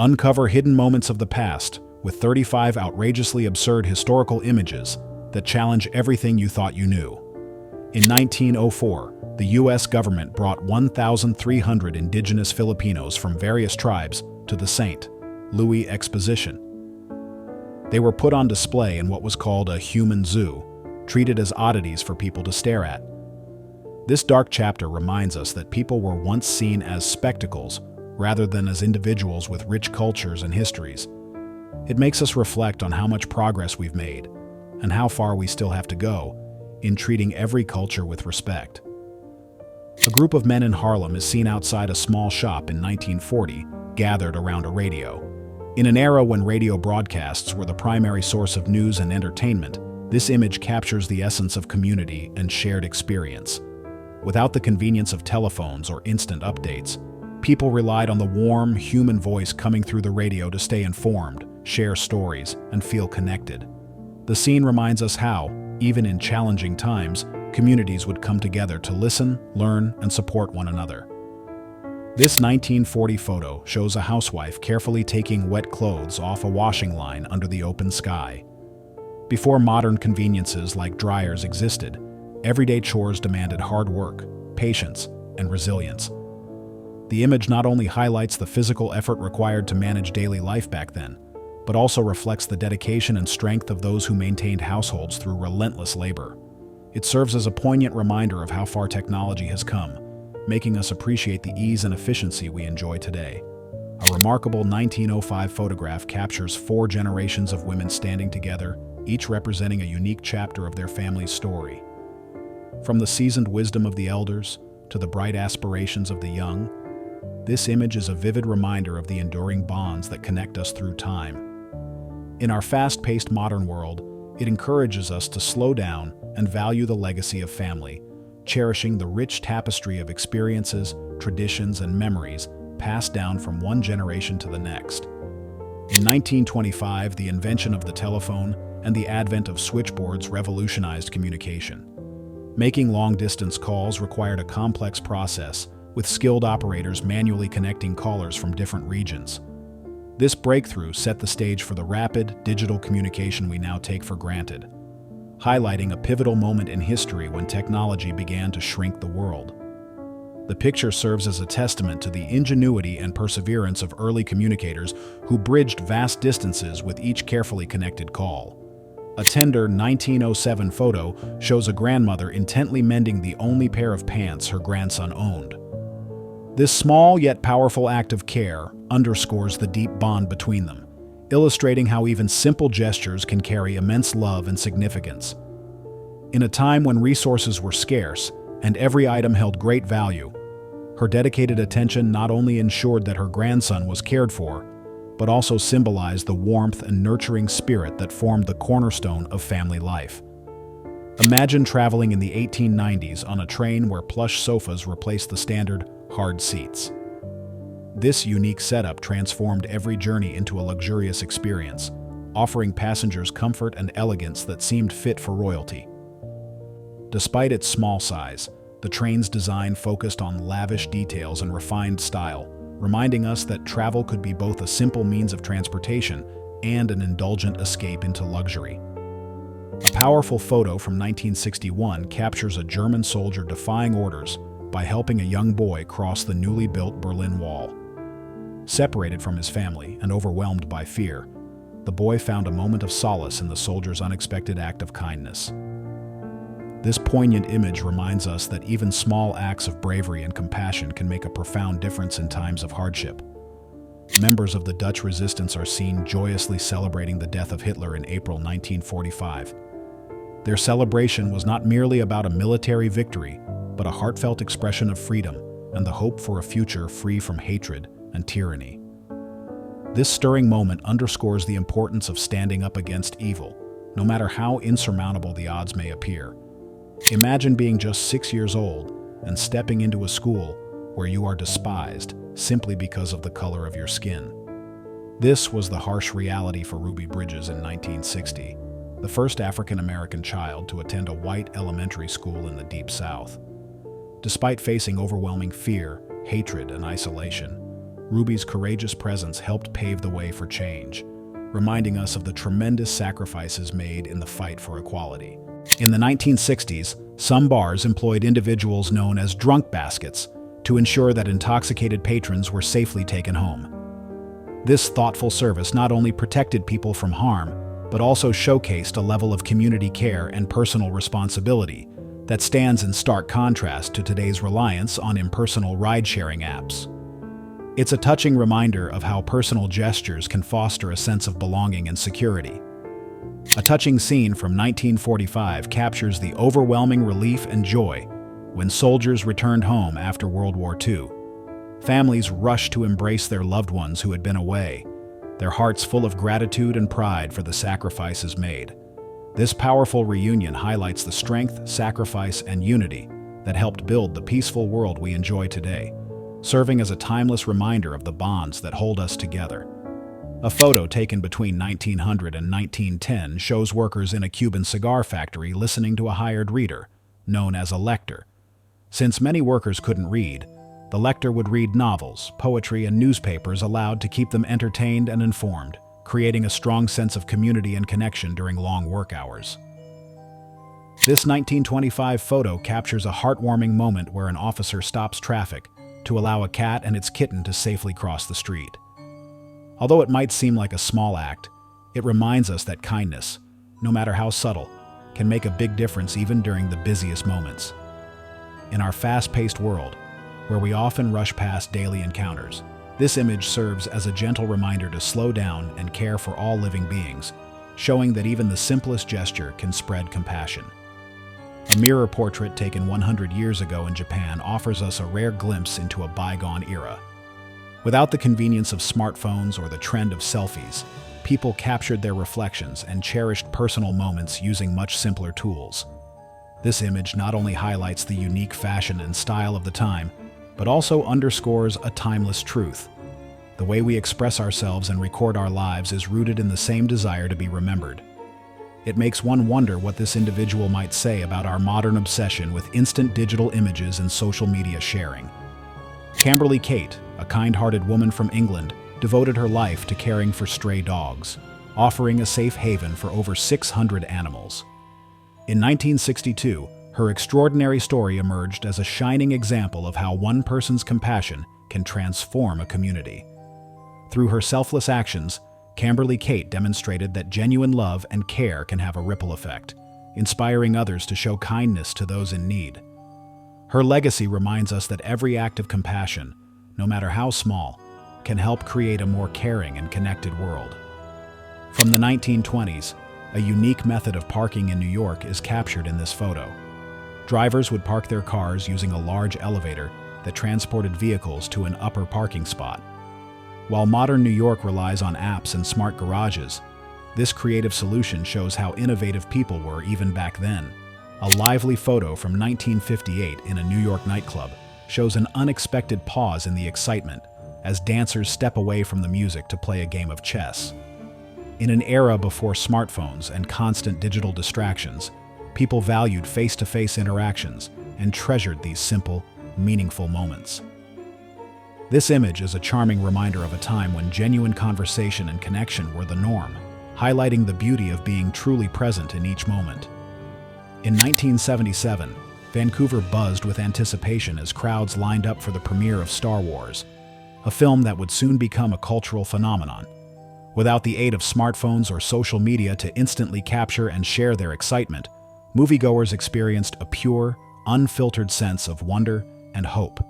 Uncover hidden moments of the past with 35 outrageously absurd historical images that challenge everything you thought you knew. In 1904, the U.S. government brought 1,300 indigenous Filipinos from various tribes to the St. Louis Exposition. They were put on display in what was called a human zoo, treated as oddities for people to stare at. This dark chapter reminds us that people were once seen as spectacles rather than as individuals with rich cultures and histories. It makes us reflect on how much progress we've made and how far we still have to go in treating every culture with respect. A group of men in Harlem is seen outside a small shop in 1940, gathered around a radio. In an era when radio broadcasts were the primary source of news and entertainment, this image captures the essence of community and shared experience. Without the convenience of telephones or instant updates, people relied on the warm, human voice coming through the radio to stay informed, share stories, and feel connected. The scene reminds us how, even in challenging times, communities would come together to listen, learn, and support one another. This 1940 photo shows a housewife carefully taking wet clothes off a washing line under the open sky. Before modern conveniences like dryers existed, everyday chores demanded hard work, patience, and resilience. The image not only highlights the physical effort required to manage daily life back then, but also reflects the dedication and strength of those who maintained households through relentless labor. It serves as a poignant reminder of how far technology has come, making us appreciate the ease and efficiency we enjoy today. A remarkable 1905 photograph captures 4 generations of women standing together, each representing a unique chapter of their family's story. From the seasoned wisdom of the elders to the bright aspirations of the young, this image is a vivid reminder of the enduring bonds that connect us through time. In our fast-paced modern world, it encourages us to slow down and value the legacy of family, cherishing the rich tapestry of experiences, traditions, and memories passed down from one generation to the next. In 1925, the invention of the telephone and the advent of switchboards revolutionized communication. Making long-distance calls required a complex process, with skilled operators manually connecting callers from different regions. This breakthrough set the stage for the rapid, digital communication we now take for granted, highlighting a pivotal moment in history when technology began to shrink the world. The picture serves as a testament to the ingenuity and perseverance of early communicators who bridged vast distances with each carefully connected call. A tender 1907 photo shows a grandmother intently mending the only pair of pants her grandson owned. This small yet powerful act of care underscores the deep bond between them, illustrating how even simple gestures can carry immense love and significance. In a time when resources were scarce and every item held great value, her dedicated attention not only ensured that her grandson was cared for, but also symbolized the warmth and nurturing spirit that formed the cornerstone of family life. Imagine traveling in the 1890s on a train where plush sofas replaced the standard, hard seats. This unique setup transformed every journey into a luxurious experience, offering passengers comfort and elegance that seemed fit for royalty. Despite its small size, the train's design focused on lavish details and refined style, reminding us that travel could be both a simple means of transportation and an indulgent escape into luxury. A powerful photo from 1961 captures a German soldier defying orders by helping a young boy cross the newly built Berlin Wall. Separated from his family and overwhelmed by fear, the boy found a moment of solace in the soldier's unexpected act of kindness. This poignant image reminds us that even small acts of bravery and compassion can make a profound difference in times of hardship. Members of the Dutch resistance are seen joyously celebrating the death of Hitler in April 1945. Their celebration was not merely about a military victory, but a heartfelt expression of freedom and the hope for a future free from hatred and tyranny. This stirring moment underscores the importance of standing up against evil, no matter how insurmountable the odds may appear. Imagine being just 6 years old and stepping into a school where you are despised simply because of the color of your skin. This was the harsh reality for Ruby Bridges in 1960, the first African-American child to attend a white elementary school in the Deep South. Despite facing overwhelming fear, hatred, and isolation, Ruby's courageous presence helped pave the way for change, reminding us of the tremendous sacrifices made in the fight for equality. In the 1960s, some bars employed individuals known as drunk baskets to ensure that intoxicated patrons were safely taken home. This thoughtful service not only protected people from harm, but also showcased a level of community care and personal responsibility that stands in stark contrast to today's reliance on impersonal ride-sharing apps. It's a touching reminder of how personal gestures can foster a sense of belonging and security. A touching scene from 1945 captures the overwhelming relief and joy when soldiers returned home after World War II. Families rushed to embrace their loved ones who had been away, their hearts full of gratitude and pride for the sacrifices made. This powerful reunion highlights the strength, sacrifice, and unity that helped build the peaceful world we enjoy today, serving as a timeless reminder of the bonds that hold us together. A photo taken between 1900 and 1910 shows workers in a Cuban cigar factory listening to a hired reader, known as a lector. Since many workers couldn't read, the lector would read novels, poetry, and newspapers aloud to keep them entertained and informed, creating a strong sense of community and connection during long work hours. This 1925 photo captures a heartwarming moment where an officer stops traffic to allow a cat and its kitten to safely cross the street. Although it might seem like a small act, it reminds us that kindness, no matter how subtle, can make a big difference even during the busiest moments. In our fast-paced world, where we often rush past daily encounters, this image serves as a gentle reminder to slow down and care for all living beings, showing that even the simplest gesture can spread compassion. A mirror portrait taken 100 years ago in Japan offers us a rare glimpse into a bygone era. Without the convenience of smartphones or the trend of selfies, people captured their reflections and cherished personal moments using much simpler tools. This image not only highlights the unique fashion and style of the time, but also underscores a timeless truth. The way we express ourselves and record our lives is rooted in the same desire to be remembered. It makes one wonder what this individual might say about our modern obsession with instant digital images and social media sharing. Camberly Kate, a kind-hearted woman from England, devoted her life to caring for stray dogs, offering a safe haven for over 600 animals. In 1962, her extraordinary story emerged as a shining example of how one person's compassion can transform a community. Through her selfless actions, Camberly Kate demonstrated that genuine love and care can have a ripple effect, inspiring others to show kindness to those in need. Her legacy reminds us that every act of compassion, no matter how small, can help create a more caring and connected world. From the 1920s, a unique method of parking in New York is captured in this photo. Drivers would park their cars using a large elevator that transported vehicles to an upper parking spot. While modern New York relies on apps and smart garages, this creative solution shows how innovative people were even back then. A lively photo from 1958 in a New York nightclub shows an unexpected pause in the excitement as dancers step away from the music to play a game of chess. In an era before smartphones and constant digital distractions, people valued face-to-face interactions and treasured these simple, meaningful moments. This image is a charming reminder of a time when genuine conversation and connection were the norm, highlighting the beauty of being truly present in each moment. In 1977, Vancouver buzzed with anticipation as crowds lined up for the premiere of Star Wars, a film that would soon become a cultural phenomenon. Without the aid of smartphones or social media to instantly capture and share their excitement, moviegoers experienced a pure, unfiltered sense of wonder and hope.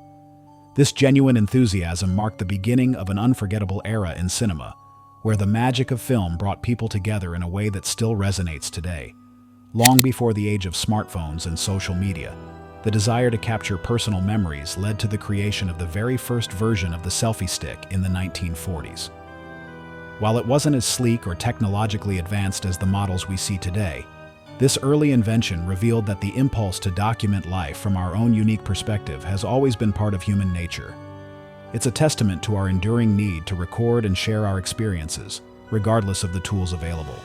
This genuine enthusiasm marked the beginning of an unforgettable era in cinema, where the magic of film brought people together in a way that still resonates today. Long before the age of smartphones and social media, the desire to capture personal memories led to the creation of the very first version of the selfie stick in the 1940s. While it wasn't as sleek or technologically advanced as the models we see today, this early invention revealed that the impulse to document life from our own unique perspective has always been part of human nature. It's a testament to our enduring need to record and share our experiences, regardless of the tools available.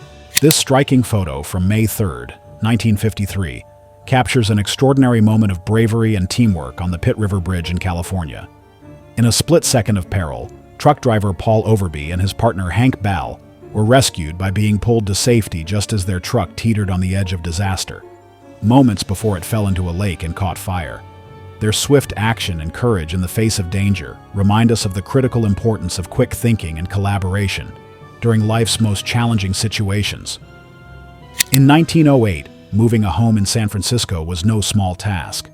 This striking photo from May 3rd, 1953, captures an extraordinary moment of bravery and teamwork on the Pitt River Bridge in California. In a split second of peril, Truck driver Paul Overby and his partner Hank Ball were rescued by being pulled to safety just as their truck teetered on the edge of disaster, moments before it fell into a lake and caught fire. Their swift action and courage in the face of danger remind us of the critical importance of quick thinking and collaboration during life's most challenging situations. In 1908, moving a home in San Francisco was no small task.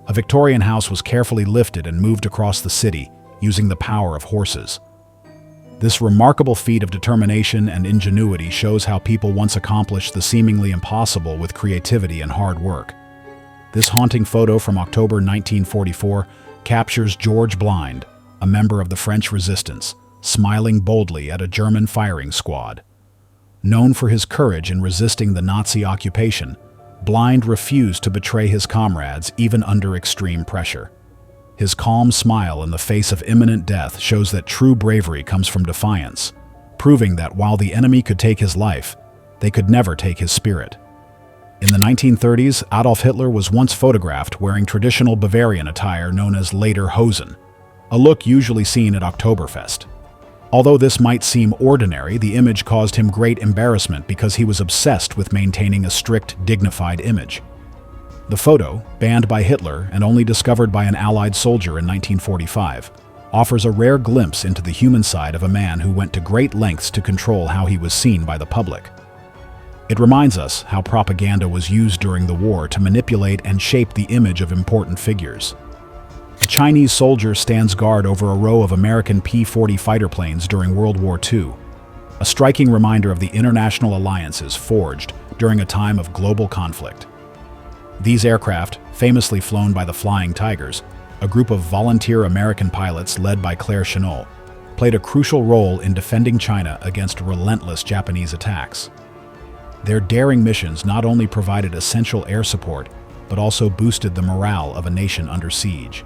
A Victorian house was carefully lifted and moved across the city using the power of horses. This remarkable feat of determination and ingenuity shows how people once accomplished the seemingly impossible with creativity and hard work. This haunting photo from October 1944 captures George Blind, a member of the French resistance, smiling boldly at a German firing squad. Known for his courage in resisting the Nazi occupation, Blind refused to betray his comrades even under extreme pressure. His calm smile in the face of imminent death shows that true bravery comes from defiance, proving that while the enemy could take his life, they could never take his spirit. In the 1930s, Adolf Hitler was once photographed wearing traditional Bavarian attire known as lederhosen, a look usually seen at Oktoberfest. Although this might seem ordinary, the image caused him great embarrassment because he was obsessed with maintaining a strict, dignified image. The photo, banned by Hitler and only discovered by an Allied soldier in 1945, offers a rare glimpse into the human side of a man who went to great lengths to control how he was seen by the public. It reminds us how propaganda was used during the war to manipulate and shape the image of important figures. A Chinese soldier stands guard over a row of American P-40 fighter planes during World War II, a striking reminder of the international alliances forged during a time of global conflict. These aircraft, famously flown by the Flying Tigers, a group of volunteer American pilots led by Claire Chennault, played a crucial role in defending China against relentless Japanese attacks. Their daring missions not only provided essential air support, but also boosted the morale of a nation under siege.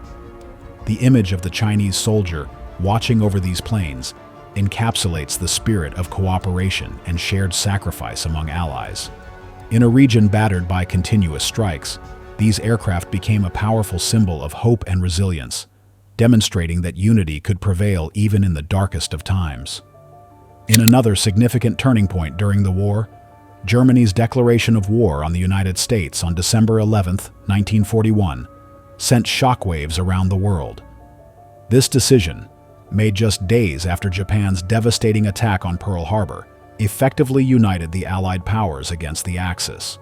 The image of the Chinese soldier watching over these planes encapsulates the spirit of cooperation and shared sacrifice among allies. In a region battered by continuous strikes, these aircraft became a powerful symbol of hope and resilience, demonstrating that unity could prevail even in the darkest of times. In another significant turning point during the war, Germany's declaration of war on the United States on December 11, 1941, sent shockwaves around the world. This decision, made just days after Japan's devastating attack on Pearl Harbor, effectively united the Allied powers against the Axis.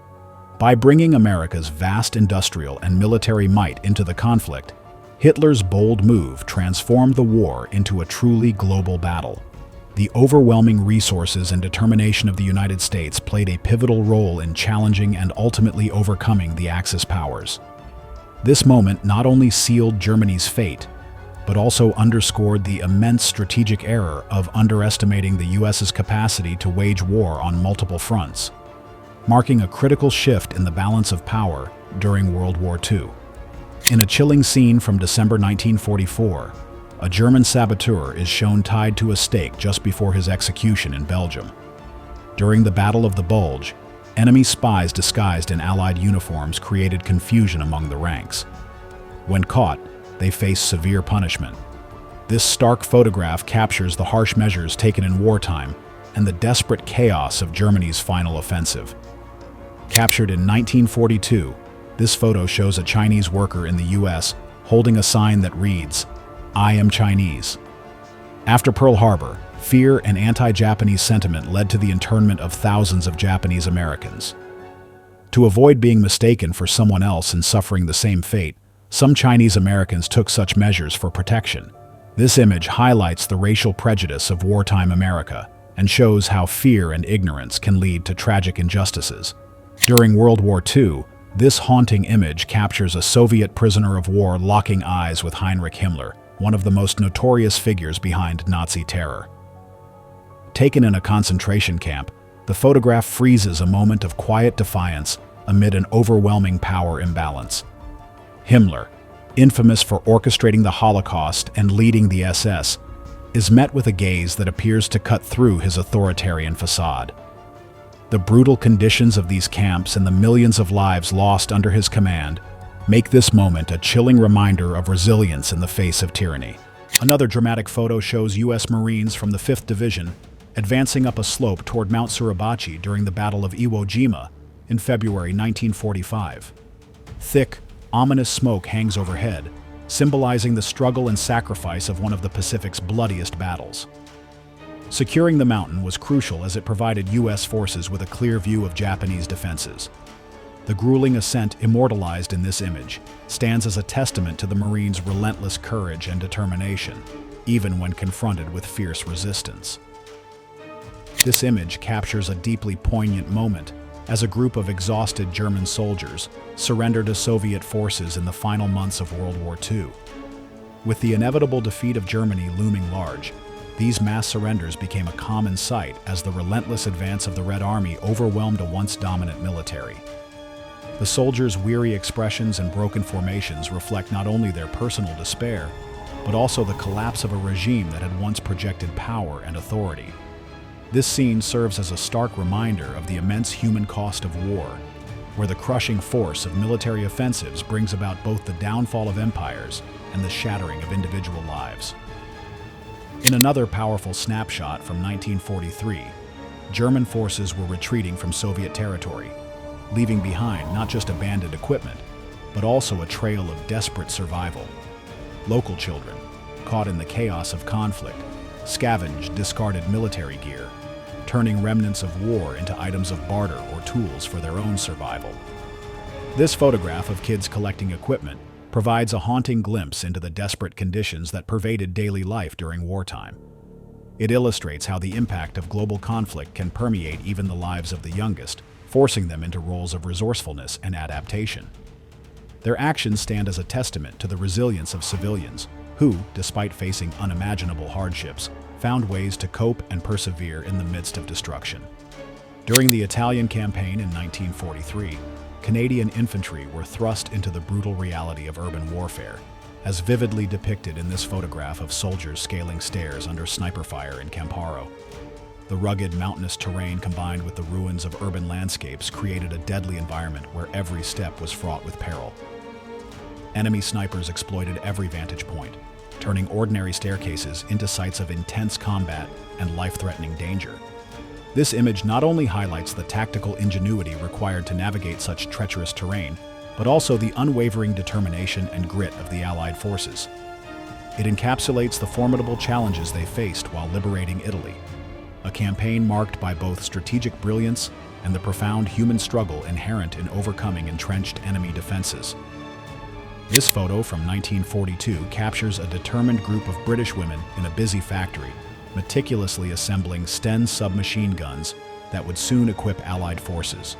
By bringing America's vast industrial and military might into the conflict, Hitler's bold move transformed the war into a truly global battle. The overwhelming resources and determination of the United States played a pivotal role in challenging and ultimately overcoming the Axis powers. This moment not only sealed Germany's fate, but also underscored the immense strategic error of underestimating the US's capacity to wage war on multiple fronts, marking a critical shift in the balance of power during World War II. In a chilling scene from December 1944, a German saboteur is shown tied to a stake just before his execution in Belgium. During the Battle of the Bulge, enemy spies disguised in Allied uniforms created confusion among the ranks. When caught, they faced severe punishment. This stark photograph captures the harsh measures taken in wartime and the desperate chaos of Germany's final offensive. Captured in 1942, this photo shows a Chinese worker in the US holding a sign that reads, "I am Chinese." After Pearl Harbor, fear and anti-Japanese sentiment led to the internment of thousands of Japanese Americans. To avoid being mistaken for someone else and suffering the same fate, some Chinese Americans took such measures for protection. This image highlights the racial prejudice of wartime America and shows how fear and ignorance can lead to tragic injustices. During World War II, this haunting image captures a Soviet prisoner of war locking eyes with Heinrich Himmler, one of the most notorious figures behind Nazi terror. Taken in a concentration camp, the photograph freezes a moment of quiet defiance amid an overwhelming power imbalance. Himmler, infamous for orchestrating the Holocaust and leading the SS, is met with a gaze that appears to cut through his authoritarian facade. The brutal conditions of these camps and the millions of lives lost under his command make this moment a chilling reminder of resilience in the face of tyranny. Another dramatic photo shows U.S. Marines from the 5th Division advancing up a slope toward Mount Suribachi during the Battle of Iwo Jima in February 1945. Thick, ominous smoke hangs overhead, symbolizing the struggle and sacrifice of one of the Pacific's bloodiest battles. Securing the mountain was crucial as it provided U.S. forces with a clear view of Japanese defenses. The grueling ascent immortalized in this image stands as a testament to the Marines' relentless courage and determination, even when confronted with fierce resistance. This image captures a deeply poignant moment as a group of exhausted German soldiers surrendered to Soviet forces in the final months of World War II. With the inevitable defeat of Germany looming large, these mass surrenders became a common sight as the relentless advance of the Red Army overwhelmed a once dominant military. The soldiers' weary expressions and broken formations reflect not only their personal despair, but also the collapse of a regime that had once projected power and authority. This scene serves as a stark reminder of the immense human cost of war, where the crushing force of military offensives brings about both the downfall of empires and the shattering of individual lives. In another powerful snapshot from 1943, German forces were retreating from Soviet territory, leaving behind not just abandoned equipment, but also a trail of desperate survival. Local children, caught in the chaos of conflict, scavenged discarded military gear, turning remnants of war into items of barter or tools for their own survival. This photograph of kids collecting equipment provides a haunting glimpse into the desperate conditions that pervaded daily life during wartime. It illustrates how the impact of global conflict can permeate even the lives of the youngest, forcing them into roles of resourcefulness and adaptation. Their actions stand as a testament to the resilience of civilians who, despite facing unimaginable hardships, found ways to cope and persevere in the midst of destruction. During the Italian campaign in 1943, Canadian infantry were thrust into the brutal reality of urban warfare, as vividly depicted in this photograph of soldiers scaling stairs under sniper fire in Camparo. The rugged mountainous terrain combined with the ruins of urban landscapes created a deadly environment where every step was fraught with peril. Enemy snipers exploited every vantage point, turning ordinary staircases into sites of intense combat and life-threatening danger. This image not only highlights the tactical ingenuity required to navigate such treacherous terrain, but also the unwavering determination and grit of the Allied forces. It encapsulates the formidable challenges they faced while liberating Italy, a campaign marked by both strategic brilliance and the profound human struggle inherent in overcoming entrenched enemy defenses. This photo from 1942 captures a determined group of British women in a busy factory, meticulously assembling Sten submachine guns that would soon equip Allied forces.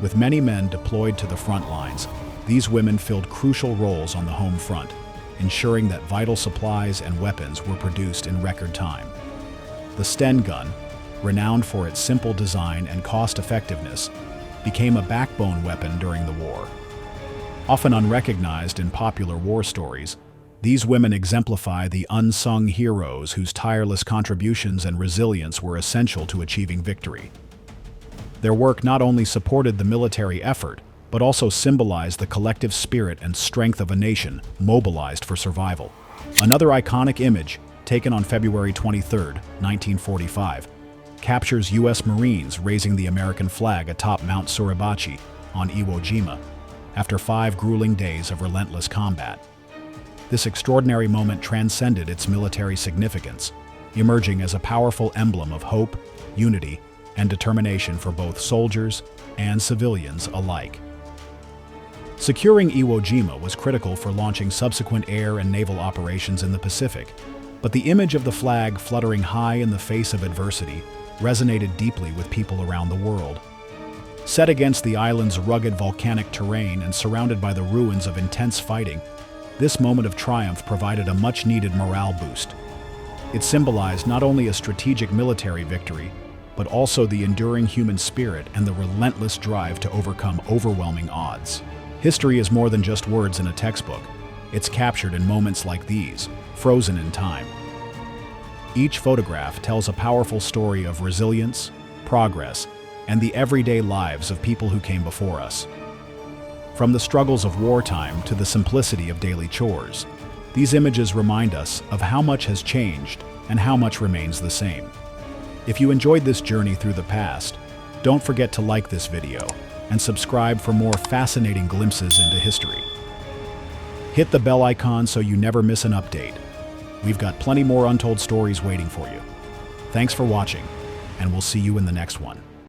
With many men deployed to the front lines, these women filled crucial roles on the home front, ensuring that vital supplies and weapons were produced in record time. The Sten gun, renowned for its simple design and cost-effectiveness, became a backbone weapon during the war. Often unrecognized in popular war stories, these women exemplify the unsung heroes whose tireless contributions and resilience were essential to achieving victory. Their work not only supported the military effort, but also symbolized the collective spirit and strength of a nation mobilized for survival. Another iconic image, taken on February 23, 1945, captures U.S. Marines raising the American flag atop Mount Suribachi on Iwo Jima after 5 grueling days of relentless combat. This extraordinary moment transcended its military significance, emerging as a powerful emblem of hope, unity, and determination for both soldiers and civilians alike. Securing Iwo Jima was critical for launching subsequent air and naval operations in the Pacific, but the image of the flag fluttering high in the face of adversity resonated deeply with people around the world. Set against the island's rugged volcanic terrain and surrounded by the ruins of intense fighting, this moment of triumph provided a much-needed morale boost. It symbolized not only a strategic military victory, but also the enduring human spirit and the relentless drive to overcome overwhelming odds. History is more than just words in a textbook. It's captured in moments like these, frozen in time. Each photograph tells a powerful story of resilience, progress, and the everyday lives of people who came before us. From the struggles of wartime to the simplicity of daily chores, These images remind us of how much has changed and how much remains the same. If you enjoyed this journey through the past, don't forget to like this video and subscribe for more fascinating glimpses into history. Hit the bell icon so you never miss an update. We've got plenty more untold stories waiting for you. Thanks for watching, and we'll see you in the next one.